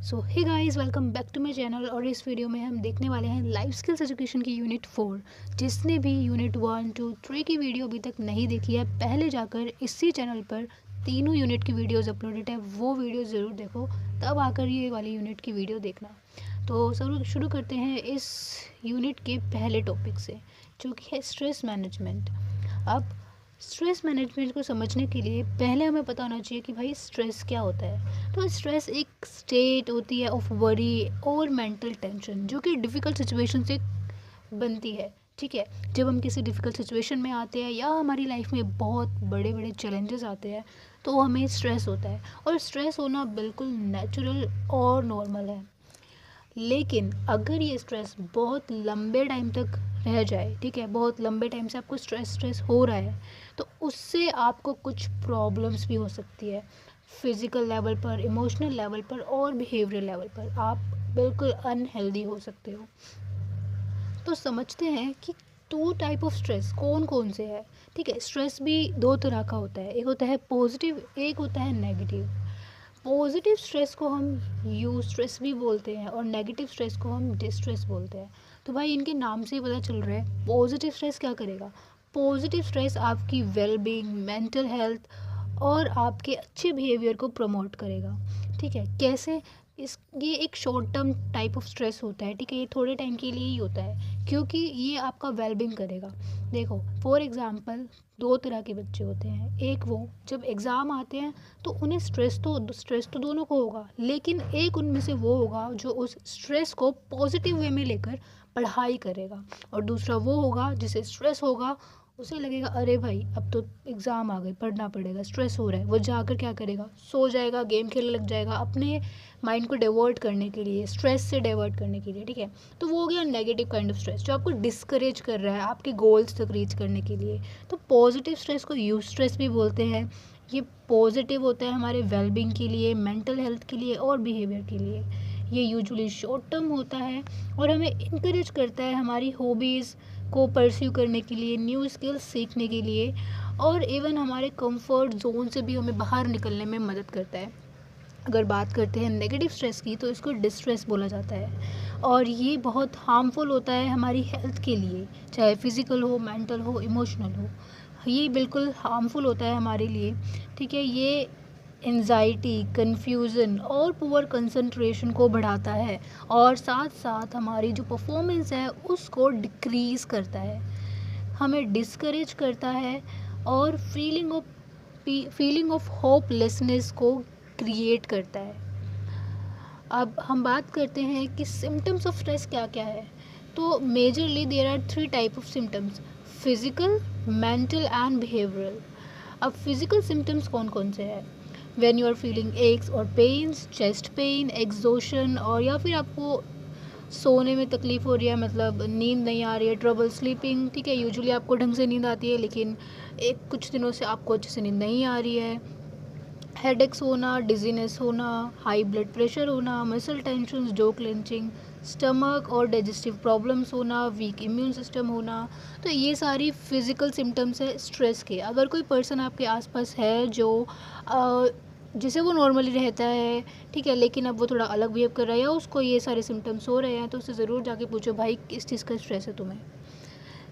So hey guys, welcome back to my channel. और इस video में हम देखने वाले हैं लाइफ स्किल्स एजुकेशन की यूनिट 4। जिसने भी यूनिट 1, 2, 3 की वीडियो अभी तक नहीं देखी है, पहले जाकर इसी चैनल पर तीनों यूनिट की वीडियोस अपलोडेड है, वो वीडियो ज़रूर देखो, तब आकर ये वाली यूनिट की वीडियो देखना। तो शुरू करते हैं इस यूनिट के पहले टॉपिक से, जो कि है स्ट्रेस मैनेजमेंट। अब स्ट्रेस मैनेजमेंट को समझने के लिए पहले हमें पता होना चाहिए कि भाई स्ट्रेस क्या होता है। तो स्ट्रेस एक स्टेट होती है ऑफ वरी और मेंटल टेंशन, जो कि डिफ़िकल्ट सिचुएशन से बनती है। ठीक है, जब हम किसी डिफ़िकल्ट सिचुएशन में आते हैं या हमारी लाइफ में बहुत बड़े बड़े चैलेंजेस आते हैं, तो हमें स्ट्रेस होता है। और स्ट्रेस होना बिल्कुल नेचुरल और नॉर्मल है। लेकिन अगर ये स्ट्रेस बहुत लंबे टाइम तक रह जाए, ठीक है, बहुत लंबे टाइम से आपको स्ट्रेस हो रहा है, तो उससे आपको कुछ प्रॉब्लम्स भी हो सकती है। फिज़िकल लेवल पर, इमोशनल लेवल पर और बिहेवियर लेवल पर आप बिल्कुल अनहेल्दी हो सकते हो। तो समझते हैं कि टू टाइप ऑफ स्ट्रेस कौन कौन से है। ठीक है, स्ट्रेस भी दो तरह का होता है, एक होता है पॉजिटिव, एक होता है नेगेटिव। पॉजिटिव स्ट्रेस को हम यू स्ट्रेस भी बोलते हैं और नेगेटिव स्ट्रेस को हम डिस्ट्रेस बोलते हैं। तो भाई इनके नाम से ही पता चल रहा है पॉजिटिव स्ट्रेस क्या करेगा। पॉजिटिव स्ट्रेस आपकी वेलबींग, मेंटल हेल्थ और आपके अच्छे बिहेवियर को प्रमोट करेगा। ठीक है, कैसे? ये एक short term type of stress होता है। ठीक है, ये थोड़े टाइम के लिए ही होता है, क्योंकि ये आपका वेलबींग करेगा। देखो, फॉर एग्जांपल, दो तरह के बच्चे होते हैं। एक वो जब एग्ज़ाम आते हैं तो उन्हें स्ट्रेस तो दोनों को होगा, लेकिन एक उनमें से वो होगा जो उस स्ट्रेस को पॉजिटिव वे में लेकर पढ़ाई करेगा, और दूसरा वो होगा जिसे स्ट्रेस होगा, उसे लगेगा अरे भाई अब तो एग्ज़ाम आ गई, पढ़ना पड़ेगा, स्ट्रेस हो रहा है, वो जाकर क्या करेगा, सो जाएगा, गेम खेलने लग जाएगा अपने माइंड को डाइवर्ट करने के लिए, स्ट्रेस से डाइवर्ट करने के लिए। ठीक है, तो वो हो गया नेगेटिव काइंड ऑफ स्ट्रेस, जो आपको डिस्करेज कर रहा है आपके गोल्स तक रीच करने के लिए। तो पॉजिटिव स्ट्रेस को यू स्ट्रेस भी बोलते हैं। ये पॉजिटिव होता है हमारे वेलबींग के लिए, मेंटल हेल्थ के लिए और बिहेवियर के लिए। ये यूजुअली शॉर्ट टर्म होता है और हमें इंकरेज करता है हमारी हॉबीज़ को परस्यू करने के लिए, न्यू स्किल्स सीखने के लिए, और इवन हमारे कंफर्ट जोन से भी हमें बाहर निकलने में मदद करता है। अगर बात करते हैं नेगेटिव स्ट्रेस की, तो इसको डिस्ट्रेस बोला जाता है, और ये बहुत हार्मफुल होता है हमारी हेल्थ के लिए, चाहे फिज़िकल हो, मेंटल हो, इमोशनल हो। ये बिल्कुल हार्मफुल होता है हमारे लिए। ठीक है, ये एंजाइटी, कन्फ्यूज़न और पुअर कंसंट्रेशन को बढ़ाता है, और साथ साथ हमारी जो परफॉर्मेंस है उसको डिक्रीज़ करता है, हमें डिस्करेज करता है, और फीलिंग ऑफ होपलेसनेस को क्रिएट करता है। अब हम बात करते हैं कि सिम्टम्स ऑफ स्ट्रेस क्या क्या है। तो majorly there are 3 type of symptoms: physical, mental and behavioural. अब फिजिकल सिम्टम्स कौन कौन से हैं? When you are feeling aches और पेन्स, चेस्ट पेन, एग्जॉशन, और या फिर आपको सोने में तकलीफ़ हो रही है, मतलब नींद नहीं आ रही है, ट्रबल स्लीपिंग। ठीक है, यूजुअली आपको ढंग से नींद आती है, लेकिन कुछ दिनों से आपको अच्छे से नींद नहीं आ रही है। हेडेक्स होना, डिजीनेस होना, हाई ब्लड प्रेशर होना, muscle tension, jaw clenching, stomach और डाइजेस्टिव प्रॉब्लम्स होना, वीक इम्यून सिस्टम होना। तो ये सारी फिज़िकल सिम्टम्स है स्ट्रेस के। अगर कोई पर्सन आपके आसपास है जो जिसे वो नॉर्मली रहता है, ठीक है, लेकिन अब वो थोड़ा अलग बिहेव कर रहा है या उसको ये सारे सिम्टम्स हो रहे हैं, तो उससे ज़रूर जाके पूछो भाई किस चीज़ का स्ट्रेस है तुम्हें।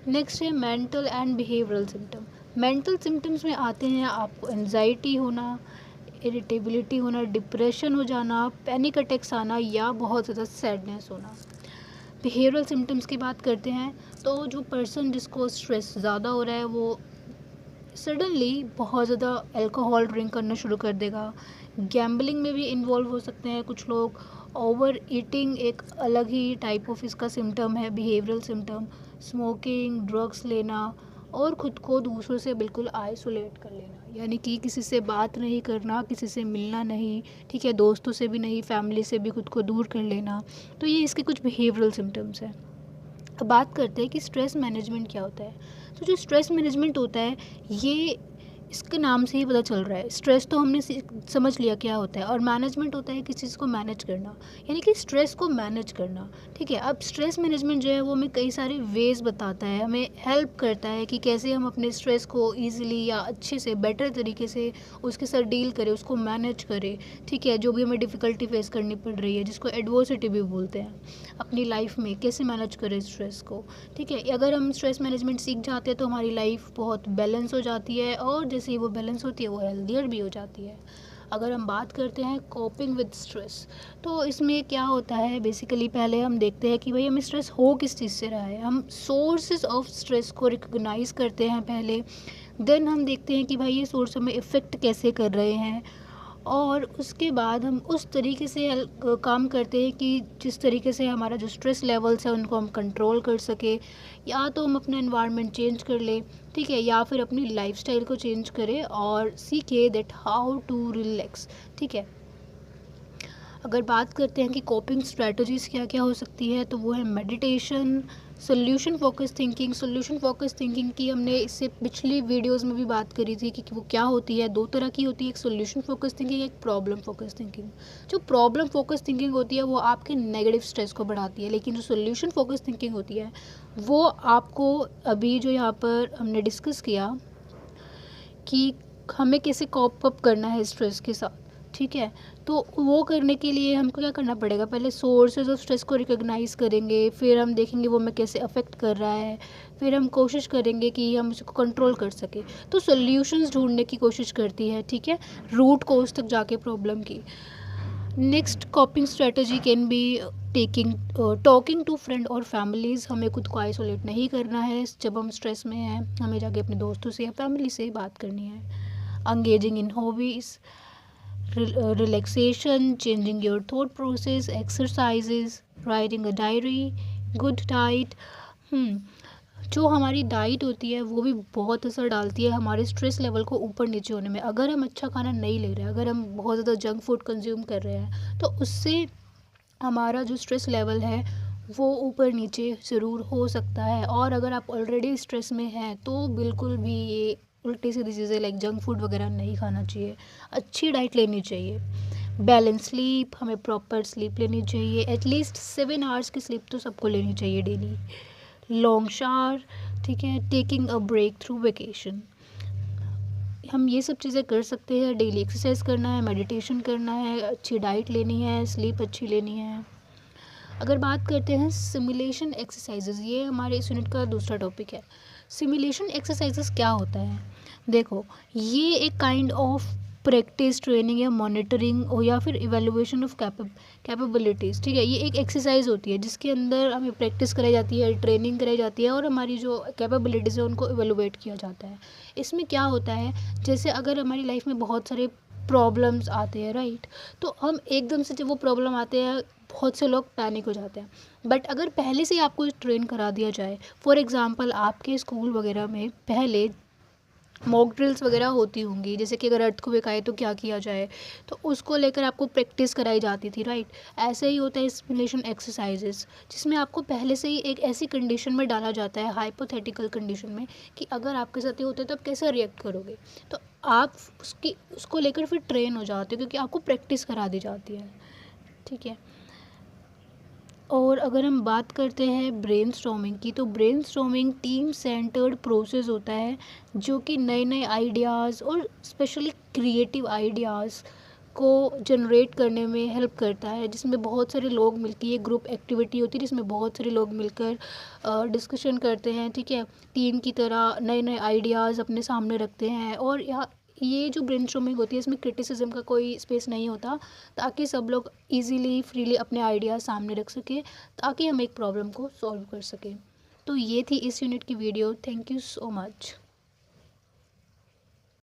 नेक्स्ट है mental and behavioural symptom. Mental symptoms में आते हैं आपको एनजाइटी होना, इरिटेबिलिटी होना, डिप्रेशन हो जाना, पैनिक अटैक्स आना, या बहुत ज़्यादा सैडनेस होना। बिहेवियरल सिम्टम्स की बात करते हैं, तो जो पर्सन जिसको स्ट्रेस ज़्यादा हो रहा है, वो सडनली बहुत ज़्यादा अल्कोहल ड्रिंक करना शुरू कर देगा। गैम्बलिंग में भी इन्वॉल्व हो सकते हैं कुछ लोग। ओवर ईटिंग एक अलग ही टाइप ऑफ इसका सिम्टम है, बिहेवियरल सिम्टम। स्मोकिंग, ड्रग्स लेना, और ख़ुद को दूसरों से बिल्कुल आइसोलेट कर लेना, यानी कि किसी से बात नहीं करना, किसी से मिलना नहीं, ठीक है, दोस्तों से भी नहीं, फैमिली से भी खुद को दूर कर लेना। तो ये इसके कुछ बिहेवियरल सिम्टम्स हैं। अब बात करते हैं कि स्ट्रेस मैनेजमेंट क्या होता है। तो जो स्ट्रेस मैनेजमेंट होता है, ये इसके नाम से ही पता चल रहा है। स्ट्रेस तो हमने समझ लिया क्या होता है, और मैनेजमेंट होता है किसी चीज़ को मैनेज करना, यानी कि स्ट्रेस को मैनेज करना। ठीक है, अब स्ट्रेस मैनेजमेंट जो है वो हमें कई सारे वेज़ बताता है, हमें हेल्प करता है कि कैसे हम अपने स्ट्रेस को ईजिली या अच्छे से बेटर तरीके से उसके साथ डील करें, उसको मैनेज करें। ठीक है, जो भी हमें डिफ़िकल्टी फेस करनी पड़ रही है, जिसको एडवर्सिटी भी बोलते हैं, अपनी लाइफ में कैसे मैनेज करें स्ट्रेस को। ठीक है, अगर हम स्ट्रेस मैनेजमेंट सीख जाते हैं तो हमारी लाइफ बहुत बैलेंस हो जाती है, और जैसे ही वो बैलेंस होती है वो हेल्दियर भी हो जाती है। अगर हम बात करते हैं कोपिंग विद स्ट्रेस, तो इसमें क्या होता है बेसिकली, पहले हम देखते हैं कि भाई हमें स्ट्रेस हो किस चीज़ से रहा है। हम सोर्सेज ऑफ स्ट्रेस को रिकग्नाइज़ करते हैं पहले, देन हम देखते हैं कि भाई ये सोर्स हमें इफ़ेक्ट कैसे कर रहे हैं, और उसके बाद हम उस तरीके से काम करते हैं कि जिस तरीके से हमारा जो स्ट्रेस लेवल्स है उनको हम कंट्रोल कर सके, या तो हम अपना एनवायरनमेंट चेंज कर ले, ठीक है, या फिर अपनी लाइफस्टाइल को चेंज करें और सीखे दैट हाउ टू रिलैक्स। ठीक है, अगर बात करते हैं कि कोपिंग स्ट्रेटजीज़ क्या क्या हो सकती है, तो वो है meditation, solution focus thinking. Solution focus thinking की हमने इससे पिछली वीडियोस में भी बात करी थी कि वो क्या होती है। दो तरह की होती है, एक सोल्यूशन फोकस थिंकिंग, एक प्रॉब्लम फोकस थिंकिंग। जो प्रॉब्लम फोकस थिंकिंग होती है वो आपके नेगेटिव स्ट्रेस को बढ़ाती है, लेकिन जो सोल्यूशन फोकस थिंकिंग होती है वो आपको, अभी जो यहाँ पर हमने डिस्कस किया कि हमें कैसे कॉप अप करना है स्ट्रेस के साथ। ठीक है, तो वो करने के लिए हमको क्या करना पड़ेगा, पहले सोर्सेज ऑफ स्ट्रेस को रिकॉग्नाइज़ करेंगे, फिर हम देखेंगे वो हमें कैसे अफेक्ट कर रहा है, फिर हम कोशिश करेंगे कि हम उसको कंट्रोल कर सकें। तो सॉल्यूशंस ढूंढने की कोशिश करती है, ठीक है, रूट कोज तक जाके प्रॉब्लम की। Next coping strategy can be talking to friend और फैमिलीज़। हमें खुद को आइसोलेट नहीं करना है जब हम स्ट्रेस में हैं, हमें जाके अपने दोस्तों से या फैमिली से बात करनी है। Engaging in hobbies, relaxation, changing your thought process, exercises, writing a diary, good diet. जो हमारी डाइट होती है वो भी बहुत असर डालती है हमारे स्ट्रेस लेवल को ऊपर नीचे होने में। अगर हम अच्छा खाना नहीं ले रहे हैं, अगर हम बहुत ज़्यादा जंक फूड कंज्यूम कर रहे हैं, तो उससे हमारा जो स्ट्रेस लेवल है वो ऊपर नीचे ज़रूर हो सकता है। और अगर आप ऑलरेडी स्ट्रेस में हैं तो बिल्कुल भी ये उल्टी सीधी चीज़ें लाइक जंक फूड वगैरह नहीं खाना चाहिए। अच्छी डाइट लेनी चाहिए, बैलेंस स्लीप, हमें प्रॉपर स्लीप लेनी चाहिए, एटलीस्ट 7 आवर्स की स्लीप तो सबको लेनी चाहिए डेली। लॉन्ग शावर, ठीक है, taking a break through vacation. हम ये सब चीज़ें कर सकते हैं। डेली एक्सरसाइज करना है, मेडिटेशन करना है, अच्छी डाइट लेनी है, स्लीप अच्छी लेनी है। अगर बात करते हैं सिमुलेशन एक्सरसाइजेज, ये हमारे इस यूनिट का दूसरा टॉपिक है। सिमुलेशन एक्सरसाइजेज क्या होता है, देखो, ये एक काइंड ऑफ प्रैक्टिस, ट्रेनिंग या मॉनिटरिंग हो या फिर इवेलुएशन ऑफ कैपेबिलिटीज़। ठीक है, ये एक एक्सरसाइज होती है जिसके अंदर हमें प्रैक्टिस कराई जाती है, ट्रेनिंग कराई जाती है, और हमारी जो कैपेबिलिटीज़ है उनको इवेलुएट किया जाता है। इसमें क्या होता है, जैसे अगर हमारी लाइफ में बहुत सारे प्रॉब्लम्स आते हैं, राइट, तो हम एकदम से जब वो प्रॉब्लम आते हैं बहुत से लोग पैनिक हो जाते हैं। बट अगर पहले से ही आपको ट्रेन करा दिया जाए, फॉर एग्ज़ाम्पल आपके स्कूल वगैरह में पहले मॉक ड्रिल्स वगैरह होती होंगी, जैसे कि अगर अर्थक्वेक आए तो क्या किया जाए, तो उसको लेकर आपको प्रैक्टिस कराई जाती थी, राइट। ऐसे ही होता है सिमुलेशन एक्सरसाइजेस, जिसमें आपको पहले से ही एक ऐसी कंडीशन में डाला जाता है, हाइपोथेटिकल कंडीशन में, कि अगर आपके साथ ये होता है तो आप कैसे रिएक्ट करोगे। तो आप उसको लेकर फिर ट्रेन हो जाते हो, क्योंकि आपको प्रैक्टिस करा दी जाती है। ठीक है, और अगर हम बात करते हैं ब्रेनस्टॉर्मिंग की, तो ब्रेनस्टॉर्मिंग टीम सेंटर्ड प्रोसेस होता है जो कि नए नए आइडियाज़ और स्पेशली क्रिएटिव आइडियाज़ को जनरेट करने में हेल्प करता है, जिसमें बहुत सारे लोग मिलकर, ये ग्रुप एक्टिविटी होती है जिसमें बहुत सारे लोग मिलकर डिस्कशन करते हैं। ठीक है, टीम की तरह नए नए आइडियाज़ अपने सामने रखते हैं, और यहाँ ये जो ब्रेनस्टॉर्मिंग होती है इसमें क्रिटिसिज्म का कोई स्पेस नहीं होता, ताकि सब लोग इजीली फ्रीली अपने आइडियाज़ सामने रख सकें, ताकि हम एक प्रॉब्लम को सॉल्व कर सकें। तो ये थी इस यूनिट की video. Thank you so much.